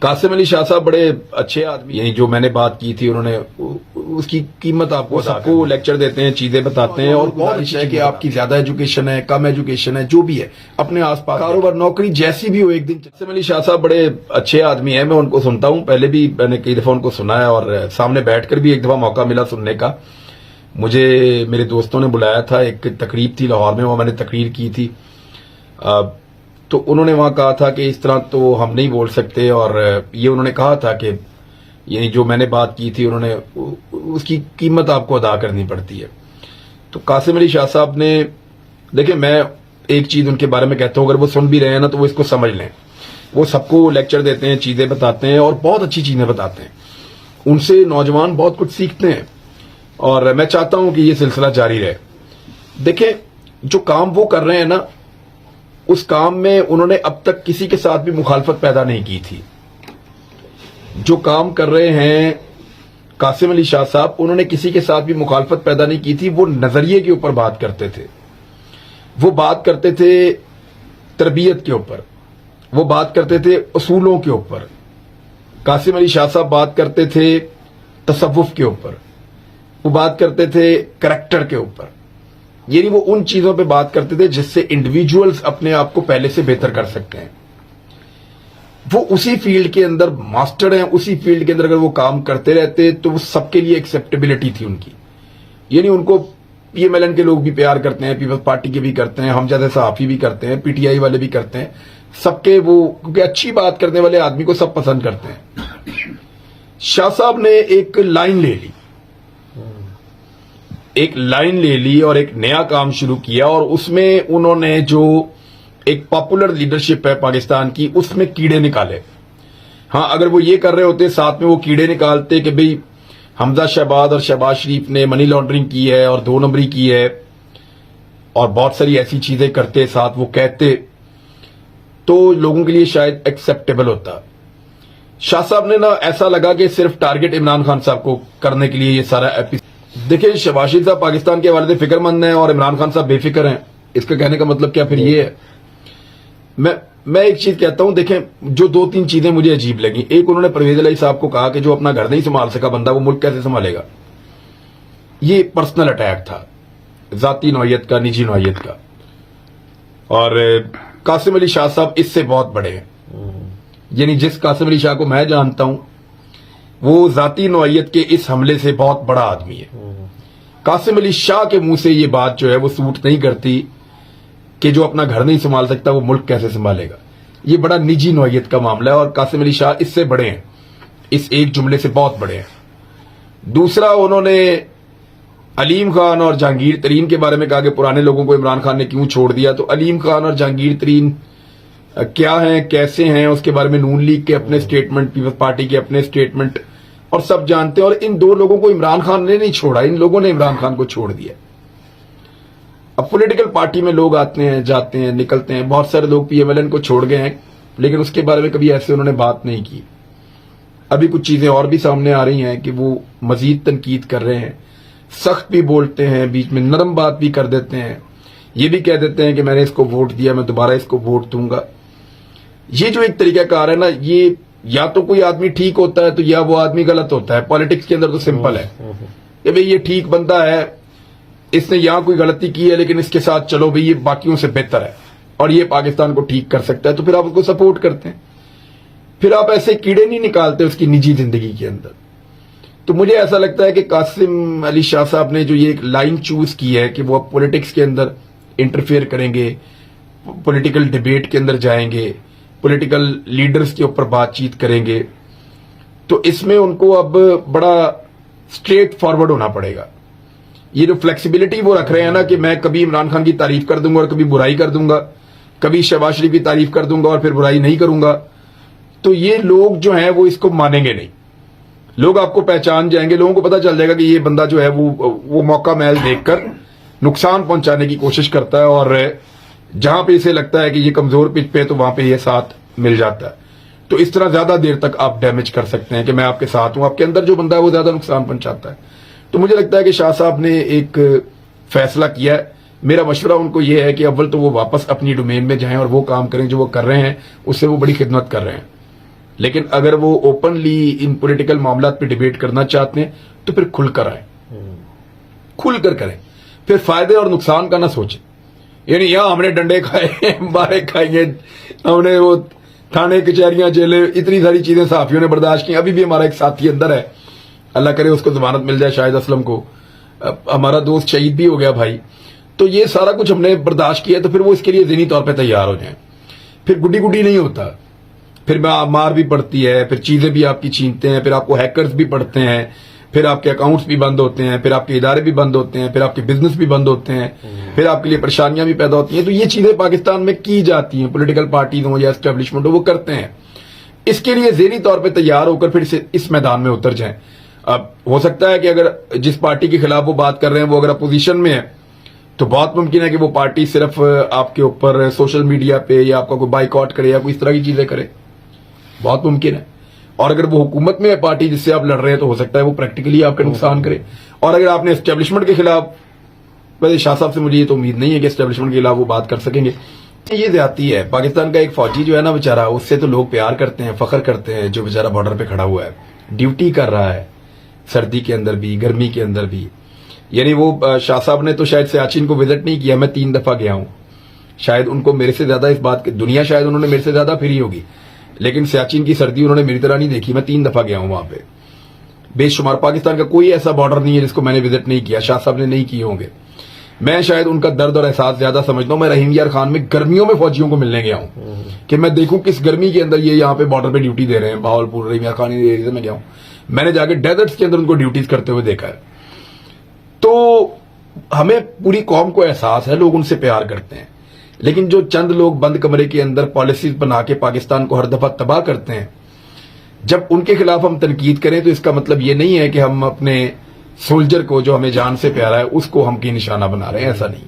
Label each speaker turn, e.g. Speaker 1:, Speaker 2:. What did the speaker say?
Speaker 1: कासिम अली शाह साहब बड़े अच्छे आदमी, यही जो मैंने बात की थी उन्होंने उसकी कीमत आपको सबको लेक्चर देते हैं, चीजें बताते हैं और बहुत अच्छा है कि आपकी ज्यादा एजुकेशन है, कम एजुकेशन है, जो भी है अपने आसपास कारोबार नौकरी जैसी भी हो एक दिन। कासिम अली शाह साहब बड़े अच्छे आदमी हैं, मैं उनको सुनता हूं, पहले भी मैंने कई दफा उनको सुना है और सामने बैठकर भी एक दफा मौका मिला सुनने का। मुझे मेरे दोस्तों ने बुलाया था, एक तकरीब थी लाहौर में, वो मैंने तकरीर की थी, तो उन्होंने वहां कहा था कि इस तरह तो हम नहीं बोल सकते, और ये उन्होंने कहा था कि ये जो मैंने बात की थी उन्होंने उसकी कीमत आपको अदा करनी पड़ती है। तो कासिम अली शाह साहब ने, देखिए मैं एक चीज उनके बारे में कहता हूं, अगर वो सुन भी रहे हैं ना तो वो इसको समझ लें। वो सबको लेक्चर देते हैं, चीजें बताते हैं और बहुत अच्छी चीजें बताते हैं, उनसे नौजवान बहुत कुछ सीखते हैं और मैं चाहता हूं कि ये सिलसिला जारी रहे। देखिए जो काम वो कर रहे हैं ना, उस काम में उन्होंने अब तक किसी के साथ भी मुखालफत पैदा नहीं की थी। जो काम कर रहे हैं कासिम अली शाह साहब, उन्होंने किसी के साथ भी मुखालफत पैदा नहीं की थी। वो नजरिए के ऊपर बात करते थे, वो बात करते थे तरबियत के ऊपर, वो बात करते थे उसूलों के ऊपर। कासिम अली शाह साहब बात करते थे तसव्वुफ के ऊपर, वो बात करते थे करैक्टर के ऊपर, यानी वो उन चीजों पे बात करते थे जिससे इंडिविजुअल्स अपने आप को पहले से बेहतर कर सकते हैं। वो उसी फील्ड के अंदर मास्टर हैं, उसी फील्ड के अंदर अगर वो काम करते रहते तो वो सबके लिए एक्सेप्टेबिलिटी थी उनकी। यानी उनको पीएमएलएन के लोग भी प्यार करते हैं, पीपल्स पार्टी के भी करते हैं, हम जैसे सहाफी भी करते हैं, पीटीआई वाले भी करते हैं, सबके वो, क्योंकि अच्छी बात करने वाले आदमी को सब पसंद करते हैं। शाह साहब ने एक लाइन ले ली, एक लाइन ले ली और एक नया काम शुरू किया, और उसमें उन्होंने जो एक पॉपुलर लीडरशिप है पाकिस्तान की, उसमें कीड़े निकाले। हां, अगर वो ये कर रहे होते साथ में वो कीड़े निकालते कि भाई हमजा शहबाज और शहबाज शरीफ ने मनी लॉन्ड्रिंग की है और 2 नंबरी की है और बहुत सारी ऐसी चीजें करते साथ वो कहते, तो लोगों के लिए शायद एक्सेप्टेबल होता। शाह साहब ने ना ऐसा लगा कि सिर्फ टारगेट इमरान खान साहब को करने के लिए ये सारा एपिसोड। देखिए शहबाज शरीफ साहब पाकिस्तान के हवाले से फिक्रमंद हैं और इमरान खान साहब बेफिक्र हैं, इसका कहने का मतलब क्या फिर ये है? मैं एक चीज कहता हूं, देखें जो 2-3 चीजें मुझे अजीब लगी। एक, उन्होंने परवेज अली साहब को कहा कि जो अपना घर नहीं संभाल सका बंदा वो मुल्क कैसे संभालेगा। ये पर्सनल अटैक था, जाती नौयत का, निजी नौयत का। और कासिम अली शाह साहब इससे बहुत बड़े हैं, यानी जिस कासिम अली शाह को मैं जानता हूं वो जाती नौयत के इस हमले से बहुत बड़ा आदमी है। कासिम अली शाह के मुंह से ये बात जो है वो सूट नहीं करती कि जो अपना घर नहीं संभाल सकता वो मुल्क कैसे संभालेगा। ये बड़ा निजी नौयत का मामला है और कासिम अली शाह इससे बड़े हैं, इस एक जुमले से बहुत बड़े हैं। दूसरा, उन्होंने अलीम खान और जहांगीर तरीन के बारे में कहा कि पुराने लोगों को इमरान खान ने क्यों छोड़ दिया। तो अलीम खान और जहांगीर तरीन क्या हैं, कैसे हैं, उसके बारे में नून लीग के अपने स्टेटमेंट, पीपल्स पार्टी के अपने स्टेटमेंट, और सब जानते हैं। और इन 2 लोगों को इमरान खान ने नहीं छोड़ा, इन लोगों ने इमरान खान को छोड़ दिया। अब पॉलिटिकल पार्टी में लोग आते हैं, जाते हैं, निकलते हैं, बहुत सारे लोग पीएमएलएन को छोड़ गए हैं, लेकिन उसके बारे में कभी ऐसे उन्होंने बात नहीं की। अभी कुछ चीजें और भी सामने आ रही हैं कि वो मजीद तनकीद कर रहे हैं, सख्त भी बोलते हैं, बीच में नरम बात भी कर देते हैं, ये भी कह देते हैं कि मैंने इसको वोट दिया, मैं दोबारा इसको वोट दूंगा। ये जो एक तरीकाकार है ना, ये या तो कोई आदमी ठीक होता है तो या वो आदमी गलत होता है। पॉलिटिक्स के अंदर तो सिंपल है कि भाई ये ठीक बंदा है, इसने यहां कोई गलती की है लेकिन इसके साथ चलो भाई ये बाकियों से बेहतर है और ये पाकिस्तान को ठीक कर सकता है, तो फिर आप उसको सपोर्ट करते हैं। फिर आप ऐसे कीड़े नहीं निकालते उसकी निजी जिंदगी के अंदर। तो मुझे ऐसा लगता है कि कासिम अली शाह साहब ने जो ये एक लाइन चूज की है कि वो अब पॉलिटिक्स के अंदर इंटरफेयर करेंगे, पॉलिटिकल डिबेट के अंदर जाएंगे, पॉलिटिकल लीडर्स के ऊपर बातचीत करेंगे, तो इसमें उनको अब बड़ा स्ट्रेट फॉरवर्ड होना पड़ेगा। ये जो फ्लेक्सिबिलिटी वो रख रहे हैं ना कि मैं कभी इमरान खान की तारीफ कर दूंगा और कभी बुराई कर दूंगा, कभी शहबाज शरीफ की तारीफ कर दूंगा और फिर बुराई नहीं करूंगा, तो ये लोग जो हैं वो इसको मानेंगे नहीं। लोग आपको पहचान जाएंगे, लोगों को पता चल जाएगा कि ये बंदा जो है वो मौका महल देखकर नुकसान पहुंचाने की कोशिश करता है और जहां पे इसे लगता है कि ये कमजोर पिच पे तो वहां पे ये साथ मिल जाता है। तो इस तरह ज्यादा देर तक आप डैमेज कर सकते हैं कि मैं आपके साथ हूं, आपके अंदर जो बंदा है वो ज्यादा नुकसान पहुंचाता है। तो मुझे लगता है कि शाह साहब ने एक फैसला किया है। मेरा मशवरा उनको ये है कि अव्वल तो वो वापस अपनी डोमेन में जाएं और वो काम करें जो वो कर रहे हैं, उससे वो बड़ी खिदमत कर रहे हैं। لیکن اگر وہ اوپنلی ان پولیٹیکل معاملات پہ ڈیبیٹ کرنا چاہتے ہیں تو پھر کھل کر آئیں، کھل کر کریں، پھر فائدے اور نقصان کا نہ سوچیں. یعنی یہاں ہم نے ڈنڈے کھائے، بارے کھائیں گے، ہم نے وہ تھانے کچہریاں جیلیں، اتنی ساری چیزیں صحافیوں نے برداشت کی. ابھی بھی ہمارا ایک ساتھی اندر ہے، اللہ کرے اس کو ضمانت مل جائے، شاہد اسلم کو، ہمارا دوست شہید بھی ہو گیا بھائی. تو یہ سارا کچھ ہم نے برداشت کیا، تو پھر وہ اس کے لیے ذہنی طور پہ تیار ہو جائیں. پھر گڈی گڈی نہیں ہوتا، پھر مار بھی پڑتی ہے، پھر چیزیں بھی آپ کی چھینتے ہیں، پھر آپ کو ہیکرز بھی پڑتے ہیں، پھر آپ کے اکاؤنٹس بھی بند ہوتے ہیں، پھر آپ کے ادارے بھی بند ہوتے ہیں، پھر آپ کے بزنس بھی بند ہوتے ہیں، پھر آپ کے لیے پریشانیاں بھی پیدا ہوتی ہیں. تو یہ چیزیں پاکستان میں کی جاتی ہیں، پولیٹیکل پارٹیز ہوں یا اسٹیبلشمنٹ ہو، وہ کرتے ہیں. اس کے لیے ذہنی طور پہ تیار ہو کر پھر اس میدان میں اتر جائیں. اب ہو سکتا ہے کہ اگر جس پارٹی کے خلاف وہ بات کر رہے ہیں وہ اگر اپوزیشن میں ہے تو بہت ممکن ہے کہ وہ پارٹی صرف آپ کے اوپر سوشل میڈیا پہ یا آپ کا کوئی بائیکاٹ کرے یا کوئی اس طرح کی چیزیں کرے، بہت ممکن ہے. اور اگر وہ حکومت میں ہے پارٹی جس سے آپ لڑ رہے ہیں تو ہو سکتا ہے وہ پریکٹیکلی آپ کا نقصان کرے. اور اگر آپ نے اسٹیبلشمنٹ کے خلاف، ویسے شاہ صاحب سے مجھے یہ تو امید نہیں ہے کہ اسٹیبلشمنٹ کے خلاف وہ بات کر سکیں گے. یہ زیادتی ہے. پاکستان کا ایک فوجی جو ہے نا بیچارہ، اس سے تو لوگ پیار کرتے ہیں، فخر کرتے ہیں، جو بیچارہ بارڈر پہ کھڑا ہوا ہے، ڈیوٹی کر رہا ہے، سردی کے اندر بھی گرمی کے اندر بھی. یعنی وہ شاہ صاحب نے تو شاید سیاچن کو وزٹ نہیں کیا، میں 3 دفعہ گیا ہوں. شاید ان کو میرے سے زیادہ اس بات کی دنیا، شاید انہوں نے میرے سے زیادہ پھری ہوگی، لیکن سیاچن کی سردی انہوں نے میری طرح نہیں دیکھی. میں 3 دفعہ گیا ہوں وہاں پہ. بے شمار پاکستان کا کوئی ایسا بارڈر نہیں ہے جس کو میں نے وزٹ نہیں کیا، شاہ صاحب نے نہیں کیے ہوں گے. میں شاید ان کا درد اور احساس زیادہ سمجھتا ہوں. میں رحیم یار خان میں گرمیوں میں فوجیوں کو ملنے گیا ہوں کہ میں دیکھوں کس گرمی کے اندر یہ یہاں پہ بارڈر پہ ڈیوٹی دے رہے ہیں. بہاولپور رحیم یار خان ایریا سے میں گیا ہوں، میں نے جا کے ڈیزرٹس کے اندر ان کو ڈیوٹیز کرتے ہوئے دیکھا ہے. تو ہمیں پوری قوم کو احساس ہے، لوگ ان سے پیار کرتے ہیں. لیکن جو چند لوگ بند کمرے کے اندر پالیسیز بنا کے پاکستان کو ہر دفعہ تباہ کرتے ہیں، جب ان کے خلاف ہم تنقید کریں تو اس کا مطلب یہ نہیں ہے کہ ہم اپنے سولجر کو جو ہمیں جان سے پیارا ہے اس کو ہم کی نشانہ بنا رہے ہیں. ایسا نہیں.